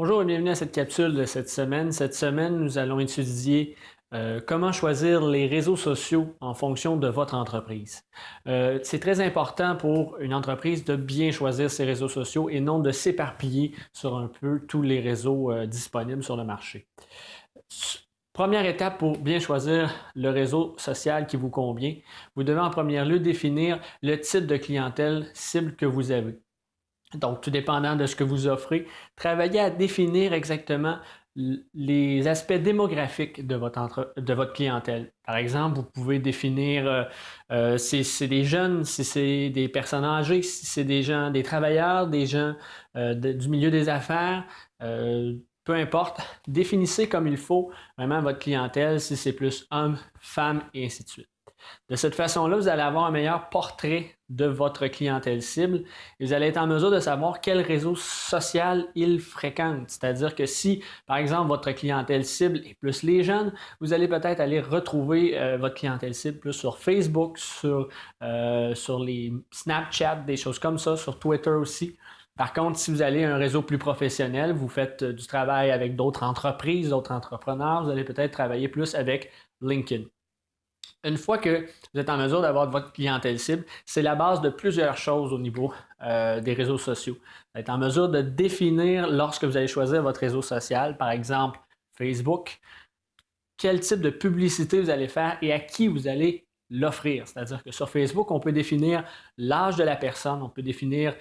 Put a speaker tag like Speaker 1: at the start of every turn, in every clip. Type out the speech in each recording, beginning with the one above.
Speaker 1: Bonjour et bienvenue à cette capsule de cette semaine. Cette semaine, nous allons étudier comment choisir les réseaux sociaux en fonction de votre entreprise. C'est très important pour une entreprise de bien choisir ses réseaux sociaux et non de s'éparpiller sur un peu tous les réseaux disponibles sur le marché. Première étape pour bien choisir le réseau social qui vous convient, vous devez en premier lieu définir le type de clientèle cible que vous avez. Donc, tout dépendant de ce que vous offrez, travaillez à définir exactement les aspects démographiques de votre clientèle. Par exemple, vous pouvez définir si c'est des jeunes, si c'est des personnes âgées, si c'est des gens, des travailleurs, des gens du milieu des affaires, peu importe. Définissez comme il faut vraiment votre clientèle, si c'est plus hommes, femmes et ainsi de suite. De cette façon-là, vous allez avoir un meilleur portrait de votre clientèle cible et vous allez être en mesure de savoir quel réseau social il fréquente. C'est-à-dire que si, par exemple, votre clientèle cible est plus les jeunes, vous allez peut-être aller retrouver votre clientèle cible plus sur Facebook, sur les Snapchat, des choses comme ça, sur Twitter aussi. Par contre, si vous allez à un réseau plus professionnel, vous faites du travail avec d'autres entreprises, d'autres entrepreneurs, vous allez peut-être travailler plus avec LinkedIn. Une fois que vous êtes en mesure d'avoir votre clientèle cible, c'est la base de plusieurs choses au niveau des réseaux sociaux. Vous êtes en mesure de définir lorsque vous allez choisir votre réseau social, par exemple Facebook, quel type de publicité vous allez faire et à qui vous allez l'offrir. C'est-à-dire que sur Facebook, on peut définir l'âge de la personne, on peut définir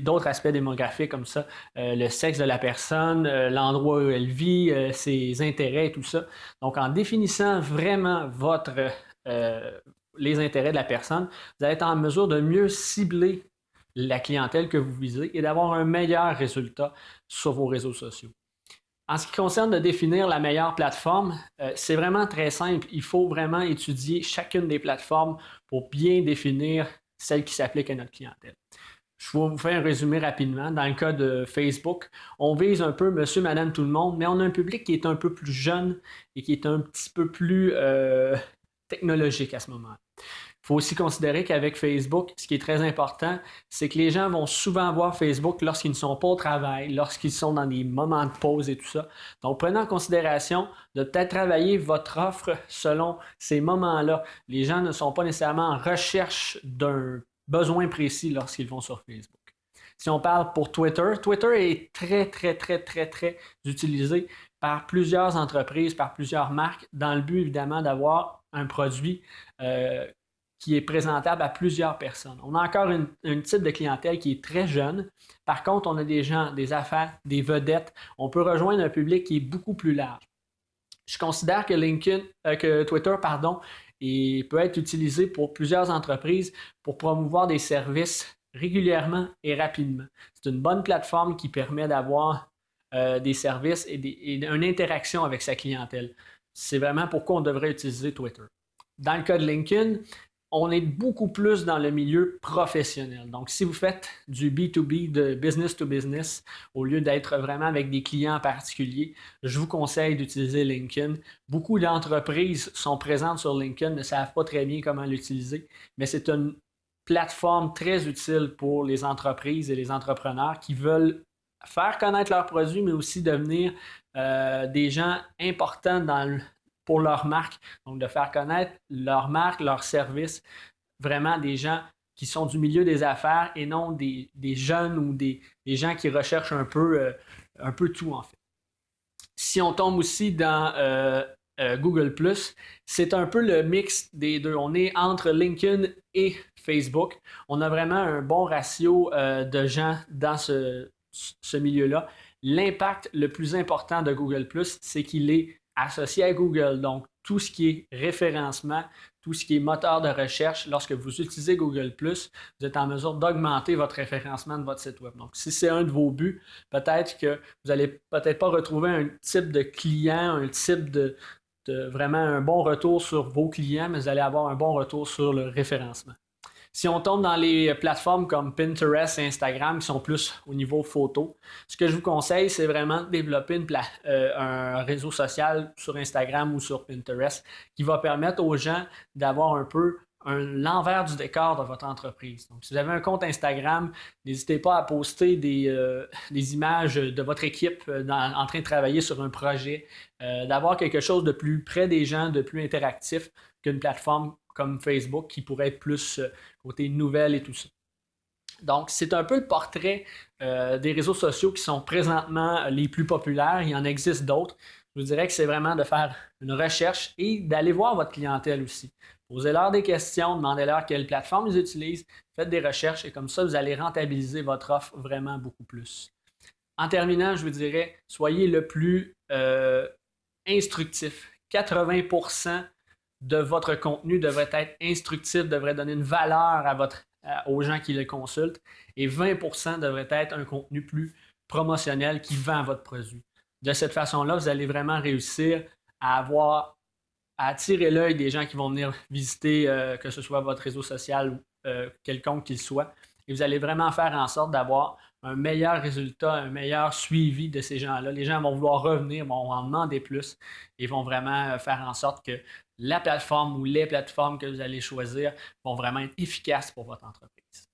Speaker 1: d'autres aspects démographiques comme ça, le sexe de la personne, l'endroit où elle vit, ses intérêts et tout ça. Donc, en définissant vraiment les intérêts de la personne, vous allez être en mesure de mieux cibler la clientèle que vous visez et d'avoir un meilleur résultat sur vos réseaux sociaux. En ce qui concerne de définir la meilleure plateforme, c'est vraiment très simple. Il faut vraiment étudier chacune des plateformes pour bien définir celle qui s'applique à notre clientèle. Je vais vous faire un résumé rapidement. Dans le cas de Facebook, on vise un peu monsieur, madame, tout le monde, mais on a un public qui est un peu plus jeune et qui est un petit peu plus technologique à ce moment-là. Il faut aussi considérer qu'avec Facebook, ce qui est très important, c'est que les gens vont souvent voir Facebook lorsqu'ils ne sont pas au travail, lorsqu'ils sont dans des moments de pause et tout ça. Donc, prenez en considération de peut-être travailler votre offre selon ces moments-là. Les gens ne sont pas nécessairement en recherche d'un besoin précis lorsqu'ils vont sur Facebook. Si on parle pour Twitter, Twitter est très, très, très, très, très utilisé par plusieurs entreprises, par plusieurs marques, dans le but évidemment d'avoir un produit qui est présentable à plusieurs personnes. On a encore une type de clientèle qui est très jeune. Par contre, on a des gens, des affaires, des vedettes. On peut rejoindre un public qui est beaucoup plus large. Je considère que Twitter, peut être utilisé pour plusieurs entreprises pour promouvoir des services régulièrement et rapidement. C'est une bonne plateforme qui permet d'avoir des services et une interaction avec sa clientèle. C'est vraiment pourquoi on devrait utiliser Twitter. Dans le cas de LinkedIn, on est beaucoup plus dans le milieu professionnel. Donc, si vous faites du B2B, de business to business, au lieu d'être vraiment avec des clients particuliers, je vous conseille d'utiliser LinkedIn. Beaucoup d'entreprises sont présentes sur LinkedIn, ne savent pas très bien comment l'utiliser, mais c'est une plateforme très utile pour les entreprises et les entrepreneurs qui veulent faire connaître leurs produits, mais aussi devenir des gens importants pour leur marque. Donc, de faire connaître leur marque, leur service, vraiment des gens qui sont du milieu des affaires et non des jeunes ou des gens qui recherchent un peu tout, en fait. Si on tombe aussi dans Google+, c'est un peu le mix des deux. On est entre LinkedIn et Facebook. On a vraiment un bon ratio de gens dans ce milieu-là. L'impact le plus important de Google+, c'est qu'il est associé à Google. Donc, tout ce qui est référencement, tout ce qui est moteur de recherche, lorsque vous utilisez Google+, vous êtes en mesure d'augmenter votre référencement de votre site web. Donc, si c'est un de vos buts, peut-être que vous n'allez peut-être pas retrouver un type de client, un type de vraiment un bon retour sur vos clients, mais vous allez avoir un bon retour sur le référencement. Si on tombe dans les plateformes comme Pinterest et Instagram qui sont plus au niveau photo, ce que je vous conseille, c'est vraiment de développer un réseau social sur Instagram ou sur Pinterest qui va permettre aux gens d'avoir un peu l'envers du décor de votre entreprise. Donc, si vous avez un compte Instagram, n'hésitez pas à poster des images de votre équipe en train de travailler sur un projet, d'avoir quelque chose de plus près des gens, de plus interactif qu'une plateforme comme Facebook qui pourrait être plus côté nouvelles et tout ça. Donc, c'est un peu le portrait des réseaux sociaux qui sont présentement les plus populaires. Il y en existe d'autres. Je vous dirais que c'est vraiment de faire une recherche et d'aller voir votre clientèle aussi. Posez-leur des questions, demandez-leur quelle plateforme ils utilisent, faites des recherches et comme ça, vous allez rentabiliser votre offre vraiment beaucoup plus. En terminant, je vous dirais, soyez le plus instructif. 80% de votre contenu devrait être instructif, devrait donner une valeur aux gens qui le consultent et 20% devrait être un contenu plus promotionnel qui vend votre produit. De cette façon-là, vous allez vraiment réussir à attirer l'œil des gens qui vont venir visiter, que ce soit votre réseau social ou quelconque qu'il soit. Et vous allez vraiment faire en sorte d'avoir un meilleur résultat, un meilleur suivi de ces gens-là. Les gens vont vouloir revenir, vont en demander plus et vont vraiment faire en sorte que la plateforme ou les plateformes que vous allez choisir vont vraiment être efficaces pour votre entreprise.